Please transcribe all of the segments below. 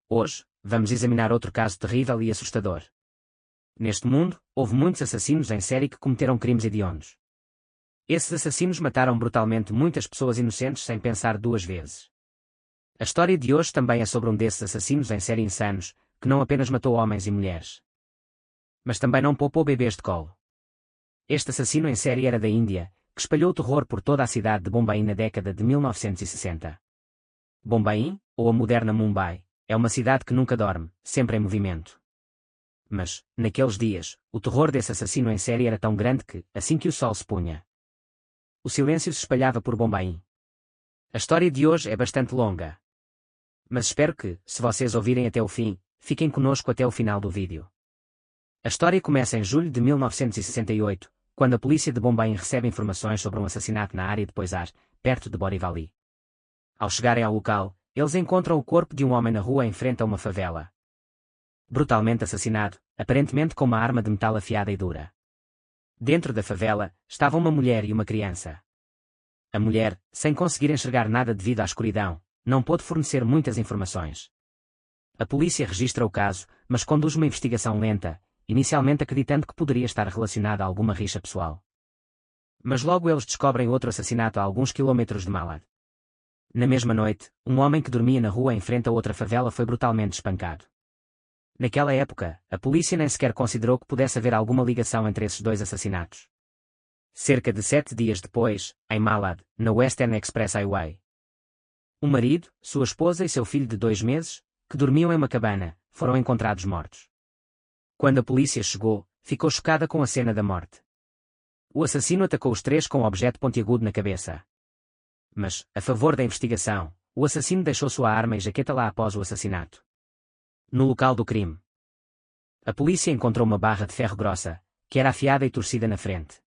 Hoje, vamos examinar outro caso terrível e assustador. Neste mundo, houve muitos assassinos em série que cometeram crimes hediondos. Esses assassinos mataram brutalmente muitas pessoas inocentes sem pensar duas vezes. A história de hoje também é sobre um desses assassinos em série insanos, que não apenas matou homens e mulheres, mas também não poupou bebês de colo. Este assassino em série era da Índia, que espalhou o terror por toda a cidade de Bombaim na década de 1960. Bombaim, ou a moderna Mumbai, é uma cidade que nunca dorme, sempre em movimento. Mas, naqueles dias, o terror desse assassino em série era tão grande que, assim que o sol se punha, o silêncio se espalhava por Bombaim. A história de hoje é bastante longa, mas espero que, se vocês ouvirem até o fim, fiquem conosco até o final do vídeo. A história começa em julho de 1968, quando a polícia de Bombaim recebe informações sobre um assassinato na área de Poisar, perto de Borivali. Ao chegarem ao local, eles encontram o corpo de um homem na rua em frente a uma favela. Brutalmente assassinado, aparentemente com uma arma de metal afiada e dura. Dentro da favela, estavam uma mulher e uma criança. A mulher, sem conseguir enxergar nada devido à escuridão, não pôde fornecer muitas informações. A polícia registra o caso, mas conduz uma investigação lenta, inicialmente acreditando que poderia estar relacionada a alguma rixa pessoal. Mas logo eles descobrem outro assassinato a alguns quilômetros de Malad. Na mesma noite, um homem que dormia na rua em frente a outra favela foi brutalmente espancado. Naquela época, a polícia nem sequer considerou que pudesse haver alguma ligação entre esses dois assassinatos. Cerca de 7 dias depois, em Malad, na Western Express Highway, o marido, sua esposa e seu filho de 2 meses, que dormiam em uma cabana, foram encontrados mortos. Quando a polícia chegou, ficou chocada com a cena da morte. O assassino atacou os 3 com um objeto pontiagudo na cabeça. Mas, a favor da investigação, o assassino deixou sua arma e jaqueta lá após o assassinato. No local do crime, a polícia encontrou uma barra de ferro grossa, que era afiada e torcida na frente.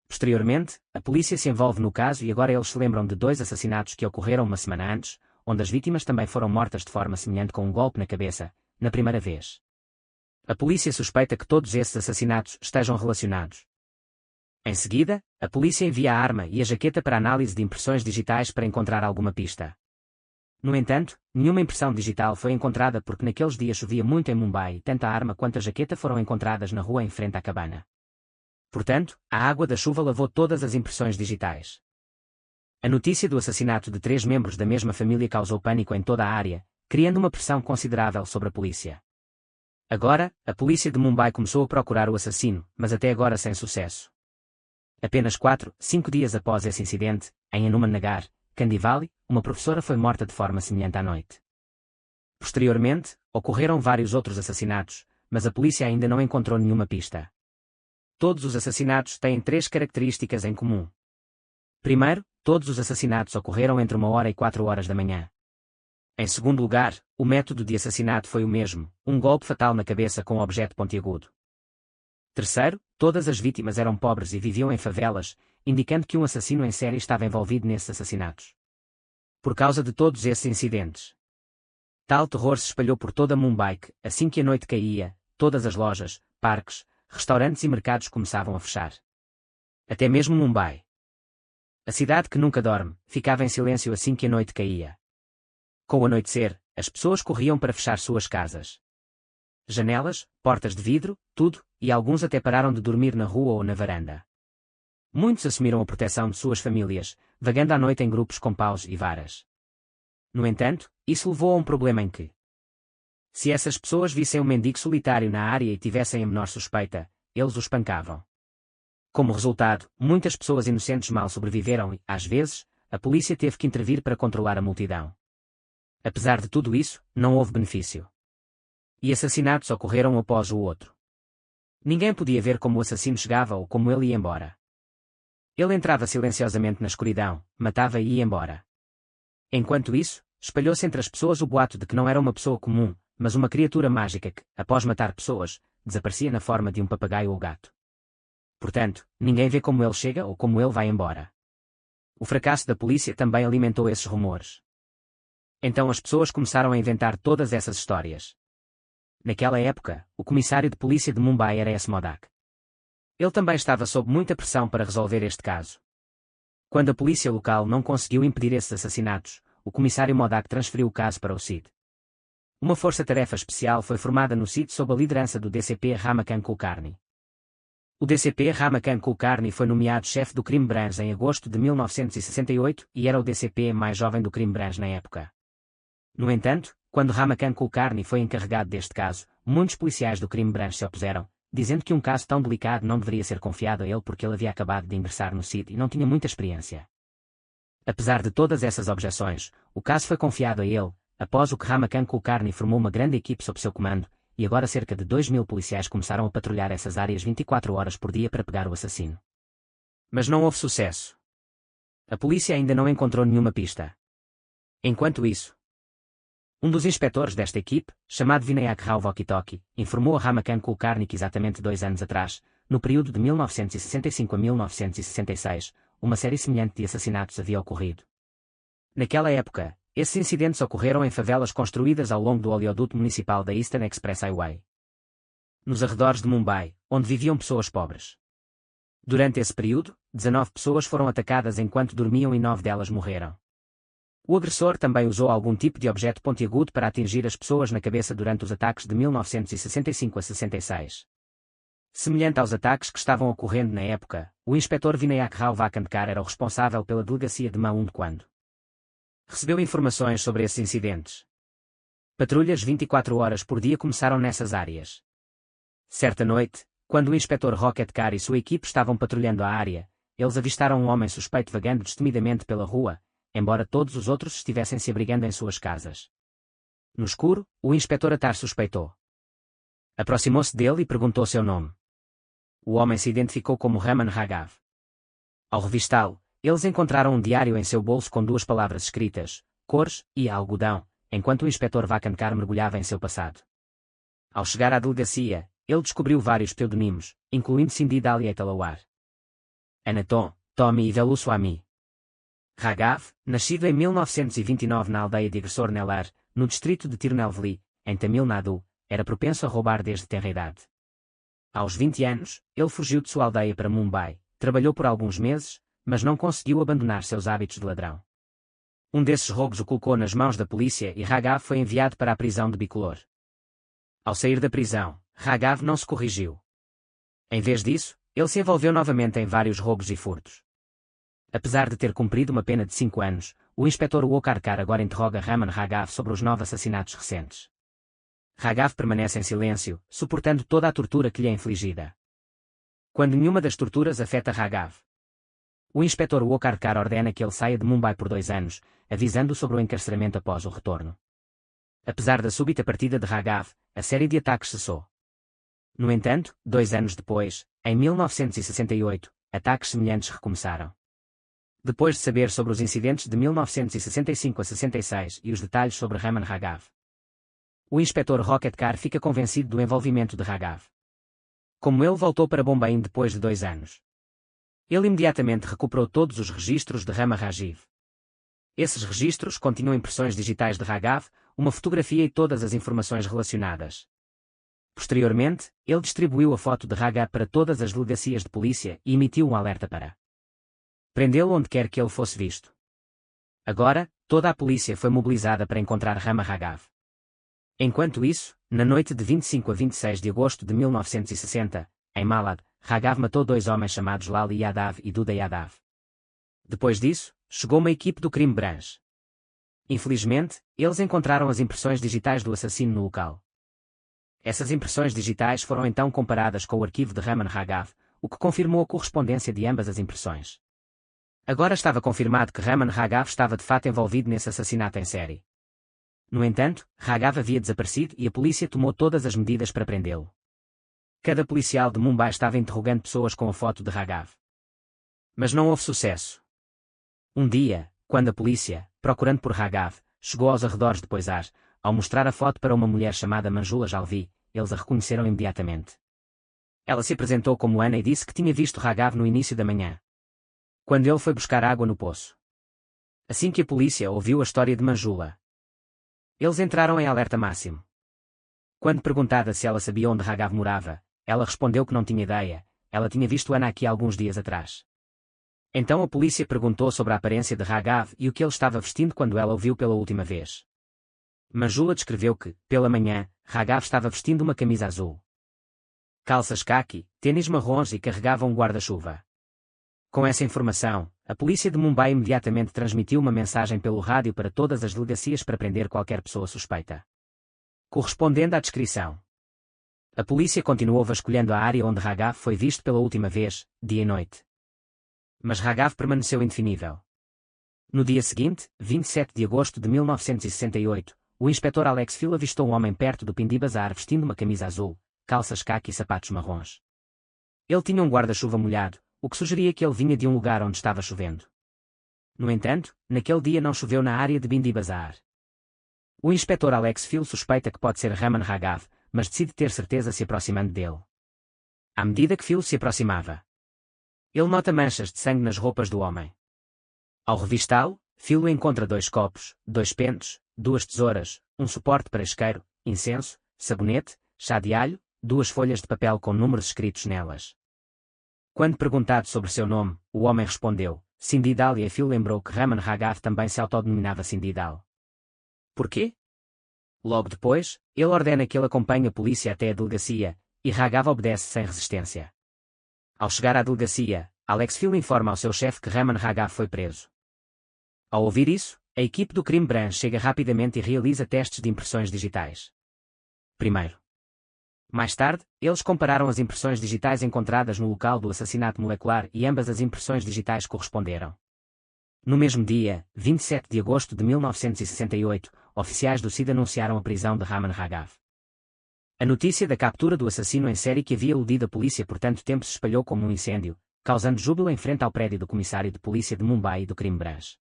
Posteriormente, a polícia se envolve no caso e agora eles se lembram de 2 assassinatos que ocorreram uma semana antes, onde as vítimas também foram mortas de forma semelhante com um golpe na cabeça, na primeira vez. A polícia suspeita que todos esses assassinatos estejam relacionados. Em seguida, a polícia envia a arma e a jaqueta para análise de impressões digitais para encontrar alguma pista. No entanto, nenhuma impressão digital foi encontrada porque naqueles dias chovia muito em Mumbai e tanto a arma quanto a jaqueta foram encontradas na rua em frente à cabana. Portanto, a água da chuva lavou todas as impressões digitais. A notícia do assassinato de 3 membros da mesma família causou pânico em toda a área, criando uma pressão considerável sobre a polícia. Agora, a polícia de Mumbai começou a procurar o assassino, mas até agora sem sucesso. Apenas 5 dias após esse incidente, em Hanuman Nagar, Kandivali, uma professora foi morta de forma semelhante à noite. Posteriormente, ocorreram vários outros assassinatos, mas a polícia ainda não encontrou nenhuma pista. Todos os assassinatos têm 3 características em comum. Primeiro, todos os assassinatos ocorreram entre 1h e 4h da manhã. Em segundo lugar, o método de assassinato foi o mesmo, um golpe fatal na cabeça com um objeto pontiagudo. Terceiro, todas as vítimas eram pobres e viviam em favelas, indicando que um assassino em série estava envolvido nesses assassinatos. Por causa de todos esses incidentes, tal terror se espalhou por toda Mumbai que, assim que a noite caía, todas as lojas, parques, restaurantes e mercados começavam a fechar. Até mesmo Mumbai, a cidade que nunca dorme, ficava em silêncio assim que a noite caía. Com o anoitecer, as pessoas corriam para fechar suas casas. Janelas, portas de vidro, tudo, e alguns até pararam de dormir na rua ou na varanda. Muitos assumiram a proteção de suas famílias, vagando à noite em grupos com paus e varas. No entanto, isso levou a um problema em que, se essas pessoas vissem um mendigo solitário na área e tivessem a menor suspeita, eles o espancavam. Como resultado, muitas pessoas inocentes mal sobreviveram e, às vezes, a polícia teve que intervir para controlar a multidão. Apesar de tudo isso, não houve benefício. E assassinatos ocorreram um após o outro. Ninguém podia ver como o assassino chegava ou como ele ia embora. Ele entrava silenciosamente na escuridão, matava e ia embora. Enquanto isso, espalhou-se entre as pessoas o boato de que não era uma pessoa comum, mas uma criatura mágica que, após matar pessoas, desaparecia na forma de um papagaio ou gato. Portanto, ninguém vê como ele chega ou como ele vai embora. O fracasso da polícia também alimentou esses rumores. Então as pessoas começaram a inventar todas essas histórias. Naquela época, o comissário de polícia de Mumbai era S. Modak. Ele também estava sob muita pressão para resolver este caso. Quando a polícia local não conseguiu impedir esses assassinatos, o comissário Modak transferiu o caso para o CID. uma força-tarefa especial foi formada no sítio sob a liderança do DCP Ramakan Kulkarni. O DCP Ramakan Kulkarni foi nomeado chefe do Crime Branch em agosto de 1968 e era o DCP mais jovem do Crime Branch na época. No entanto, quando Ramakan Kulkarni foi encarregado deste caso, muitos policiais do Crime Branch se opuseram, dizendo que um caso tão delicado não deveria ser confiado a ele porque ele havia acabado de ingressar no CID e não tinha muita experiência. Apesar de todas essas objeções, o caso foi confiado a ele, após o que Ramakan Kulkarni formou uma grande equipe sob seu comando, e agora cerca de 2.000 policiais começaram a patrulhar essas áreas 24 horas por dia para pegar o assassino. Mas não houve sucesso. A polícia ainda não encontrou nenhuma pista. Enquanto isso, um dos inspetores desta equipe, chamado Vinayak Rao Walkie-Talkie, informou a Ramakan Kulkarni que exatamente 2 anos atrás, no período de 1965 a 1966, uma série semelhante de assassinatos havia ocorrido. Naquela época, esses incidentes ocorreram em favelas construídas ao longo do oleoduto municipal da Eastern Express Highway, nos arredores de Mumbai, onde viviam pessoas pobres. Durante esse período, 19 pessoas foram atacadas enquanto dormiam e 9 delas morreram. O agressor também usou algum tipo de objeto pontiagudo para atingir as pessoas na cabeça durante os ataques de 1965 a 66. Semelhante aos ataques que estavam ocorrendo na época, o inspetor Vinayak Rao Vakandkar era o responsável pela delegacia de Maund quando recebeu informações sobre esses incidentes. Patrulhas 24 horas por dia começaram nessas áreas. Certa noite, quando o inspetor Roketkar e sua equipe estavam patrulhando a área, eles avistaram um homem suspeito vagando destemidamente pela rua, embora todos os outros estivessem se abrigando em suas casas. No escuro, o inspetor Attar suspeitou. Aproximou-se dele e perguntou seu nome. O homem se identificou como Raman Raghav. Ao revistá-lo, eles encontraram um diário em seu bolso com 2 palavras escritas, cores e algodão, enquanto o inspetor Vakandkar mergulhava em seu passado. Ao chegar à delegacia, ele descobriu vários pseudonimos, incluindo Cindy Dalia Talawar, Anatom, Tommy e Veluswamy. Raghav, nascido em 1929 na aldeia de Agressor Nelar, no distrito de Tirunelveli, em Tamil Nadu, era propenso a roubar desde tenra idade. Aos 20 anos, ele fugiu de sua aldeia para Mumbai, trabalhou por alguns meses, mas não conseguiu abandonar seus hábitos de ladrão. Um desses roubos o colocou nas mãos da polícia e Raghav foi enviado para a prisão de Bicolor. Ao sair da prisão, Raghav não se corrigiu. Em vez disso, ele se envolveu novamente em vários roubos e furtos. Apesar de ter cumprido uma pena de 5 anos, o inspetor Wokarkar agora interroga Raman Raghav sobre os 9 assassinatos recentes. Raghav permanece em silêncio, suportando toda a tortura que lhe é infligida. Quando nenhuma das torturas afeta Raghav, o inspetor Wokarkar ordena que ele saia de Mumbai por 2 anos, avisando sobre o encarceramento após o retorno. Apesar da súbita partida de Raghav, a série de ataques cessou. No entanto, 2 anos depois, em 1968, ataques semelhantes recomeçaram. Depois de saber sobre os incidentes de 1965 a 66 e os detalhes sobre Raman Raghav, o inspetor Roketkar fica convencido do envolvimento de Raghav. Como ele voltou para Bombay depois de 2 anos, ele imediatamente recuperou todos os registros de Raman Rajiv. Esses registros continham impressões digitais de Raghav, uma fotografia e todas as informações relacionadas. Posteriormente, ele distribuiu a foto de Raghav para todas as delegacias de polícia e emitiu um alerta para prendê-lo onde quer que ele fosse visto. Agora, toda a polícia foi mobilizada para encontrar Raman Raghav. Enquanto isso, na noite de 25 a 26 de agosto de 1960, em Malad, Raghav matou 2 homens chamados Lali Yadav e Duda Yadav. Depois disso, chegou uma equipe do Crime Branch. Infelizmente, eles encontraram as impressões digitais do assassino no local. Essas impressões digitais foram então comparadas com o arquivo de Raman Raghav, o que confirmou a correspondência de ambas as impressões. Agora estava confirmado que Raman Raghav estava de fato envolvido nesse assassinato em série. No entanto, Raghav havia desaparecido e a polícia tomou todas as medidas para prendê-lo. Cada policial de Mumbai estava interrogando pessoas com a foto de Raghav. Mas não houve sucesso. Um dia, quando a polícia, procurando por Raghav, chegou aos arredores de Poisar, ao mostrar a foto para uma mulher chamada Manjula Jalvi, eles a reconheceram imediatamente. Ela se apresentou como Ana e disse que tinha visto Raghav no início da manhã, quando ele foi buscar água no poço. Assim que a polícia ouviu a história de Manjula, eles entraram em alerta máximo. Quando perguntada se ela sabia onde Raghav morava, ela respondeu que não tinha ideia, ela tinha visto Ana aqui alguns dias atrás. Então a polícia perguntou sobre a aparência de Raghav e o que ele estava vestindo quando ela o viu pela última vez. Manjula descreveu que, pela manhã, Raghav estava vestindo uma camisa azul, calças caqui, tênis marrons e carregava um guarda-chuva. Com essa informação, a polícia de Mumbai imediatamente transmitiu uma mensagem pelo rádio para todas as delegacias para prender qualquer pessoa suspeita, correspondendo à descrição. A polícia continuou vasculhando a área onde Raghav foi visto pela última vez, dia e noite. Mas Raghav permaneceu indefinível. No dia seguinte, 27 de agosto de 1968, o inspetor Alex Phil avistou um homem perto do Pindi Bazar vestindo uma camisa azul, calças caqui e sapatos marrons. Ele tinha um guarda-chuva molhado, o que sugeria que ele vinha de um lugar onde estava chovendo. No entanto, naquele dia não choveu na área de Pindi Bazar. O inspetor Alex Phil suspeita que pode ser Raman Raghav, mas decide ter certeza se aproximando dele. À medida que Phil se aproximava, ele nota manchas de sangue nas roupas do homem. Ao revistá-lo, Phil encontra 2 copos, 2 pentes, 2 tesouras, um suporte para isqueiro, incenso, sabonete, chá de alho, 2 folhas de papel com números escritos nelas. Quando perguntado sobre seu nome, o homem respondeu, Sindidal, e a Phil lembrou que Raman Raghav também se autodenominava Sindidal. Porquê? Logo depois, ele ordena que ele acompanhe a polícia até a delegacia, e Raghav obedece sem resistência. Ao chegar à delegacia, Alex Phil informa ao seu chefe que Raman Raghav foi preso. Ao ouvir isso, a equipe do crime branch chega rapidamente e realiza testes de impressões digitais. Primeiro. Mais tarde, eles compararam as impressões digitais encontradas no local do assassinato molecular e ambas as impressões digitais corresponderam. No mesmo dia, 27 de agosto de 1968, oficiais do CID anunciaram a prisão de Raman Raghav. A notícia da captura do assassino em série que havia eludido a polícia por tanto tempo se espalhou como um incêndio, causando júbilo em frente ao prédio do comissário de polícia de Mumbai e do crime branch.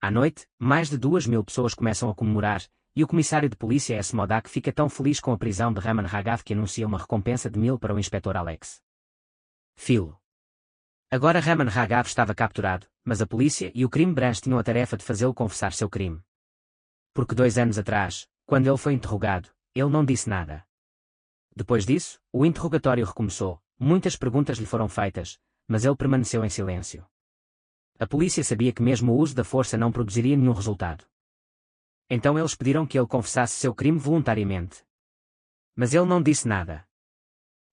À noite, mais de 2.000 pessoas começam a comemorar, e o comissário de polícia S. Modak fica tão feliz com a prisão de Raman Raghav que anuncia uma recompensa de 1.000 para o inspetor Alex Phil. Agora Raman Raghav estava capturado, mas a polícia e o crime branch tinham a tarefa de fazê-lo confessar seu crime. Porque 2 anos atrás, quando ele foi interrogado, ele não disse nada. Depois disso, o interrogatório recomeçou, muitas perguntas lhe foram feitas, mas ele permaneceu em silêncio. A polícia sabia que mesmo o uso da força não produziria nenhum resultado. Então eles pediram que ele confessasse seu crime voluntariamente. Mas ele não disse nada.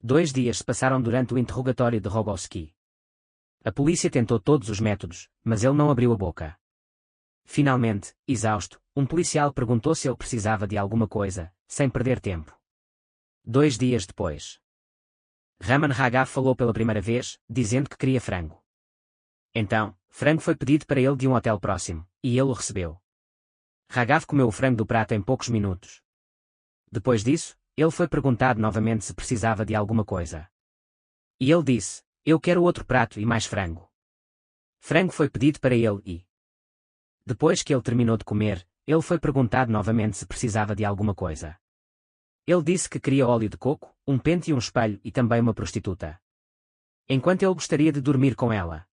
2 dias se passaram durante o interrogatório de Rogowski. A polícia tentou todos os métodos, mas ele não abriu a boca. Finalmente, exausto, um policial perguntou se ele precisava de alguma coisa, sem perder tempo. 2 dias depois, Raman Raghav falou pela primeira vez, dizendo que queria frango. Então, frango foi pedido para ele de um hotel próximo, e ele o recebeu. Raghav comeu o frango do prato em poucos minutos. Depois disso, ele foi perguntado novamente se precisava de alguma coisa. E ele disse, eu quero outro prato e mais frango. Frango foi pedido para ele e, depois que ele terminou de comer, ele foi perguntado novamente se precisava de alguma coisa. Ele disse que queria óleo de coco, um pente e um espelho e também uma prostituta. Enquanto ele gostaria de dormir com ela.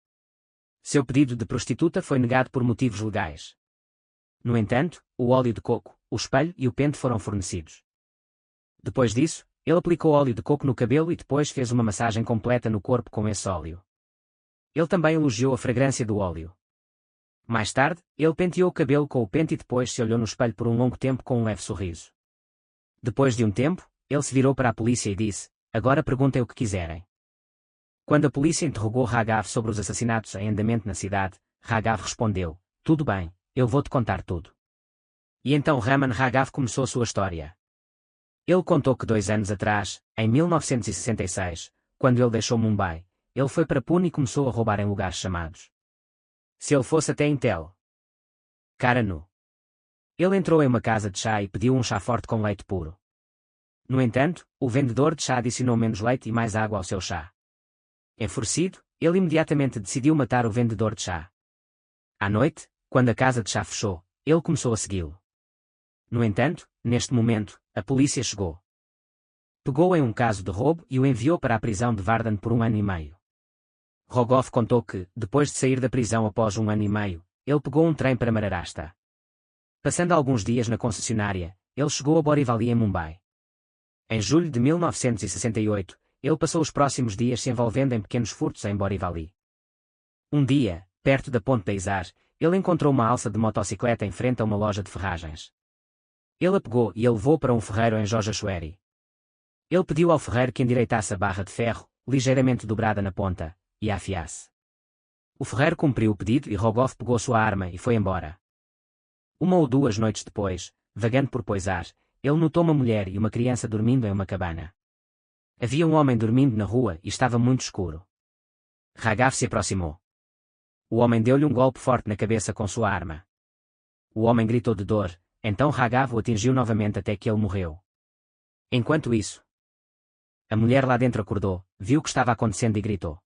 Seu pedido de prostituta foi negado por motivos legais. No entanto, o óleo de coco, o espelho e o pente foram fornecidos. Depois disso, ele aplicou óleo de coco no cabelo e depois fez uma massagem completa no corpo com esse óleo. Ele também elogiou a fragrância do óleo. Mais tarde, ele penteou o cabelo com o pente e depois se olhou no espelho por um longo tempo com um leve sorriso. Depois de um tempo, ele se virou para a polícia e disse, agora perguntem o que quiserem. Quando a polícia interrogou Raghav sobre os assassinatos em andamento na cidade, Raghav respondeu, tudo bem, eu vou-te contar tudo. E então Raman Raghav começou sua história. Ele contou que 2 anos atrás, em 1966, quando ele deixou Mumbai, ele foi para Pune e começou a roubar em lugares chamados. Se ele fosse até Intel. Cara nu. Ele entrou em uma casa de chá e pediu um chá forte com leite puro. No entanto, o vendedor de chá adicionou menos leite e mais água ao seu chá. Enfurecido, ele imediatamente decidiu matar o vendedor de chá. À noite, quando a casa de chá fechou, ele começou a segui-lo. No entanto, neste momento, a polícia chegou. Pegou em um caso de roubo e o enviou para a prisão de Vardan por 1 ano e meio. Rogov contou que, depois de sair da prisão após 1 ano e meio, ele pegou um trem para Maharashtra. Passando alguns dias na concessionária, ele chegou a Borivali em Mumbai. Em julho de 1968, ele passou os próximos dias se envolvendo em pequenos furtos em Borivali. Um dia, perto da ponte da Izar, ele encontrou uma alça de motocicleta em frente a uma loja de ferragens. Ele a pegou e a levou para um ferreiro em Jogachueri. Ele pediu ao ferreiro que endireitasse a barra de ferro, ligeiramente dobrada na ponta, e a afiasse. O ferreiro cumpriu o pedido e Rogov pegou sua arma e foi embora. Uma ou duas noites depois, vagando por Poisar, ele notou uma mulher e uma criança dormindo em uma cabana. Havia um homem dormindo na rua e estava muito escuro. Ragav se aproximou. O homem deu-lhe um golpe forte na cabeça com sua arma. O homem gritou de dor, então Ragav o atingiu novamente até que ele morreu. Enquanto isso, a mulher lá dentro acordou, viu o que estava acontecendo e gritou.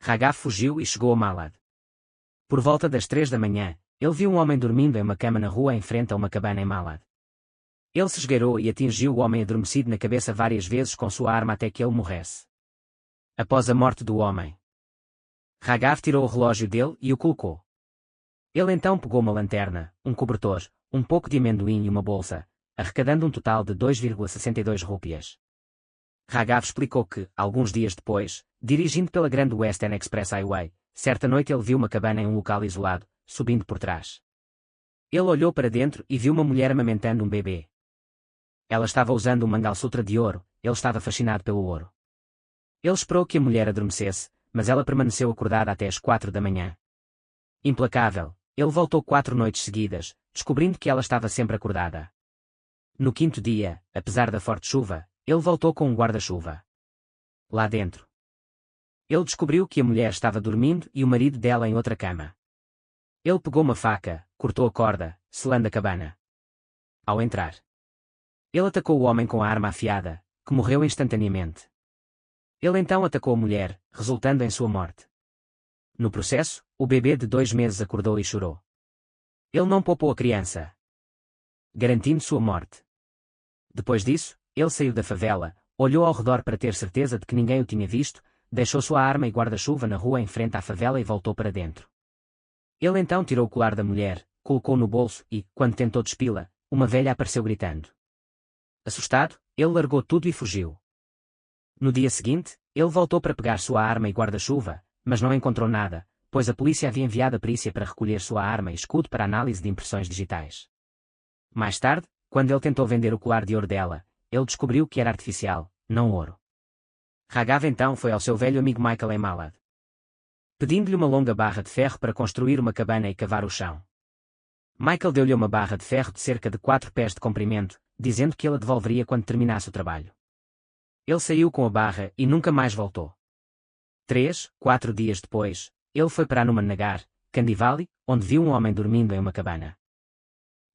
Ragav fugiu e chegou a Malad. Por volta das 3 da manhã, ele viu um homem dormindo em uma cama na rua em frente a uma cabana em Malad. Ele se esgueirou e atingiu o homem adormecido na cabeça várias vezes com sua arma até que ele morresse. Após a morte do homem, Ragav tirou o relógio dele e o colocou. Ele então pegou uma lanterna, um cobertor, um pouco de amendoim e uma bolsa, arrecadando um total de 2,62 rúpias. Ragav explicou que, alguns dias depois, dirigindo pela grande Western Express Highway, certa noite ele viu uma cabana em um local isolado, subindo por trás. Ele olhou para dentro e viu uma mulher amamentando um bebê. Ela estava usando um mangalsutra de ouro, ele estava fascinado pelo ouro. Ele esperou que a mulher adormecesse, mas ela permaneceu acordada até as 4 da manhã. Implacável, ele voltou 4 noites seguidas, descobrindo que ela estava sempre acordada. No quinto dia, apesar da forte chuva, ele voltou com um guarda-chuva. Lá dentro, ele descobriu que a mulher estava dormindo e o marido dela em outra cama. Ele pegou uma faca, cortou a corda, selando a cabana. Ao entrar, ele atacou o homem com a arma afiada, que morreu instantaneamente. Ele então atacou a mulher, resultando em sua morte. No processo, o bebê de 2 meses acordou e chorou. Ele não poupou a criança, garantindo sua morte. Depois disso, ele saiu da favela, olhou ao redor para ter certeza de que ninguém o tinha visto, deixou sua arma e guarda-chuva na rua em frente à favela e voltou para dentro. Ele então tirou o colar da mulher, colocou-o no bolso e, quando tentou despi-la, uma velha apareceu gritando. Assustado, ele largou tudo e fugiu. No dia seguinte, ele voltou para pegar sua arma e guarda-chuva, mas não encontrou nada, pois a polícia havia enviado a perícia para recolher sua arma e escudo para análise de impressões digitais. Mais tarde, quando ele tentou vender o colar de ouro dela, ele descobriu que era artificial, não ouro. Ragav então foi ao seu velho amigo Michael em Malad, pedindo-lhe uma longa barra de ferro para construir uma cabana e cavar o chão. Michael deu-lhe uma barra de ferro de cerca de 4 pés de comprimento, dizendo que ele a devolveria quando terminasse o trabalho. Ele saiu com a barra e nunca mais voltou. 3, 4 dias depois, ele foi para Hanuman Nagar, Kandivali, onde viu um homem dormindo em uma cabana.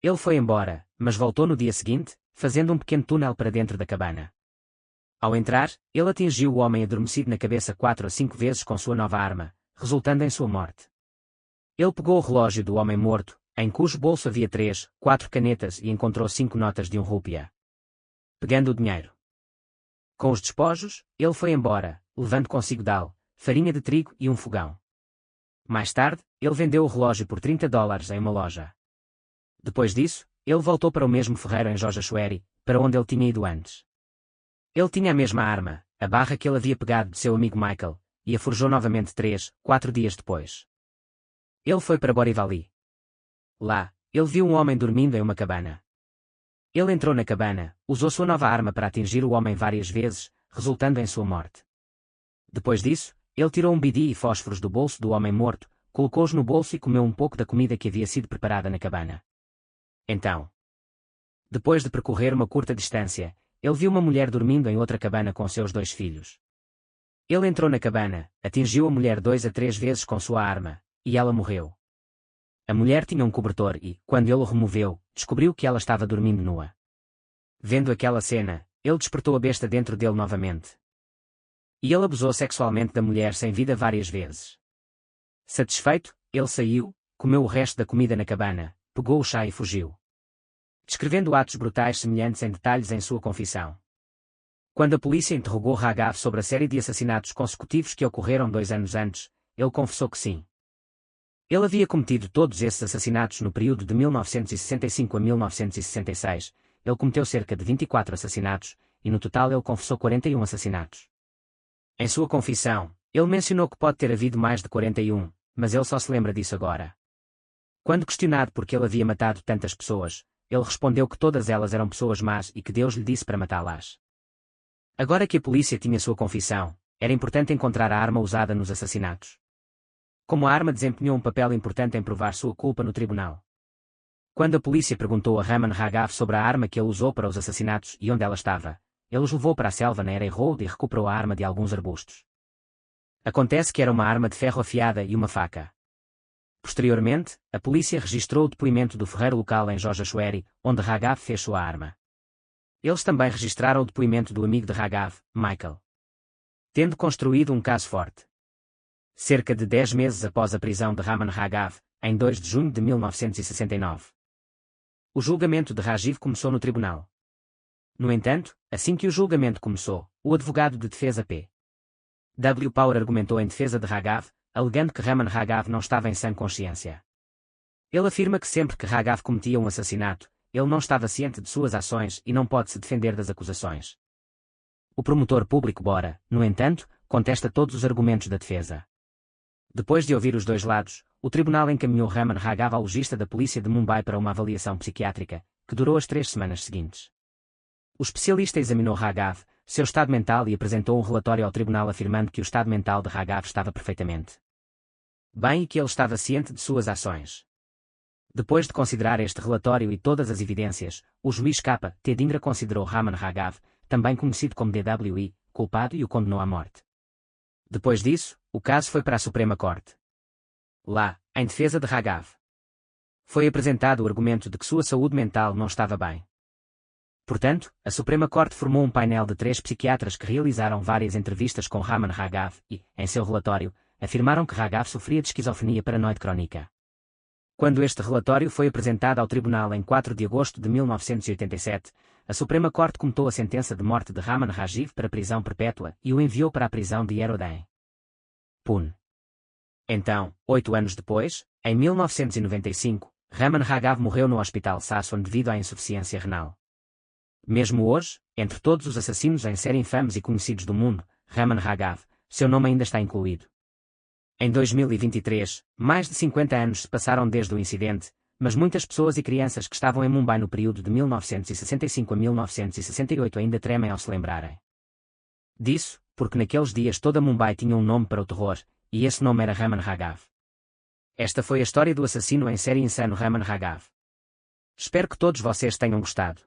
Ele foi embora, mas voltou no dia seguinte, fazendo um pequeno túnel para dentro da cabana. Ao entrar, ele atingiu o homem adormecido na cabeça 4 a 5 vezes com sua nova arma, resultando em sua morte. Ele pegou o relógio do homem morto, em cujo bolso havia 3, 4 canetas e encontrou 5 notas de 1 rúpia. Pegando o dinheiro com os despojos, ele foi embora, levando consigo dal, farinha de trigo e um fogão. Mais tarde, ele vendeu o relógio por $30 em uma loja. Depois disso, ele voltou para o mesmo ferreiro em Jogachueri, para onde ele tinha ido antes. Ele tinha a mesma arma, a barra que ele havia pegado de seu amigo Michael, e a forjou novamente 3, 4 dias depois. Ele foi para Borivali. Lá, ele viu um homem dormindo em uma cabana. Ele entrou na cabana, usou sua nova arma para atingir o homem várias vezes, resultando em sua morte. Depois disso, ele tirou um bidi e fósforos do bolso do homem morto, colocou-os no bolso e comeu um pouco da comida que havia sido preparada na cabana. Então, depois de percorrer uma curta distância, ele viu uma mulher dormindo em outra cabana com seus 2 filhos. Ele entrou na cabana, atingiu a mulher 2 a 3 vezes com sua arma, e ela morreu. A mulher tinha um cobertor e, quando ele o removeu, descobriu que ela estava dormindo nua. Vendo aquela cena, ele despertou a besta dentro dele novamente. E ele abusou sexualmente da mulher sem vida várias vezes. Satisfeito, ele saiu, comeu o resto da comida na cabana, pegou o chá e fugiu. Descrevendo atos brutais semelhantes em detalhes em sua confissão. Quando a polícia interrogou Ragav sobre a série de assassinatos consecutivos que ocorreram 2 anos antes, ele confessou que sim. Ele havia cometido todos esses assassinatos no período de 1965 a 1966, ele cometeu cerca de 24 assassinatos, e no total ele confessou 41 assassinatos. Em sua confissão, ele mencionou que pode ter havido mais de 41, mas ele só se lembra disso agora. Quando questionado por que ele havia matado tantas pessoas, ele respondeu que todas elas eram pessoas más e que Deus lhe disse para matá-las. Agora que a polícia tinha sua confissão, era importante encontrar a arma usada nos assassinatos. Como a arma desempenhou um papel importante em provar sua culpa no tribunal. Quando a polícia perguntou a Rahman Raghav sobre a arma que ele usou para os assassinatos e onde ela estava, ele os levou para a selva na Erie Road e recuperou a arma de alguns arbustos. Acontece que era uma arma de ferro afiada e uma faca. Posteriormente, a polícia registrou o depoimento do ferreiro local em Jojaswari, onde Raghav fez sua arma. Eles também registraram o depoimento do amigo de Raghav, Michael. Tendo construído um caso forte. Cerca de 10 meses após a prisão de Rahman Raghav, em 2 de junho de 1969. O julgamento de Rajiv começou no tribunal. No entanto, assim que o julgamento começou, o advogado de defesa P. W. Power argumentou em defesa de Raghav, alegando que Rahman Raghav não estava em sã consciência. Ele afirma que sempre que Raghav cometia um assassinato, ele não estava ciente de suas ações e não pode se defender das acusações. O promotor público Bora, no entanto, contesta todos os argumentos da defesa. Depois de ouvir os dois lados, o tribunal encaminhou Rahman Raghav ao legista da polícia de Mumbai para uma avaliação psiquiátrica, que durou as 3 semanas seguintes. O especialista examinou Raghav, seu estado mental e apresentou um relatório ao tribunal afirmando que o estado mental de Raghav estava perfeitamente bem e que ele estava ciente de suas ações. Depois de considerar este relatório e todas as evidências, o juiz K. T. Dhingra considerou Rahman Raghav, também conhecido como DWI, culpado e o condenou à morte. Depois disso, o caso foi para a Suprema Corte. Lá, em defesa de Raghav, foi apresentado o argumento de que sua saúde mental não estava bem. Portanto, a Suprema Corte formou um painel de 3 psiquiatras que realizaram várias entrevistas com Rahman Raghav e, em seu relatório, afirmaram que Raghav sofria de esquizofrenia paranoide crónica. Quando este relatório foi apresentado ao tribunal em 4 de agosto de 1987, a Suprema Corte comutou a sentença de morte de Rahman Rajiv para prisão perpétua e o enviou para a prisão de Yerodem. Pune. Então, 8 anos depois, em 1995, Rahman Raghav morreu no Hospital Sasson devido à insuficiência renal. Mesmo hoje, entre todos os assassinos em série infames e conhecidos do mundo, Rahman Raghav, seu nome ainda está incluído. Em 2023, mais de 50 anos se passaram desde o incidente, mas muitas pessoas e crianças que estavam em Mumbai no período de 1965 a 1968 ainda tremem ao se lembrarem disso, porque naqueles dias toda Mumbai tinha um nome para o terror, e esse nome era Rahman Raghav. Esta foi a história do assassino em série insano Rahman Raghav. Espero que todos vocês tenham gostado.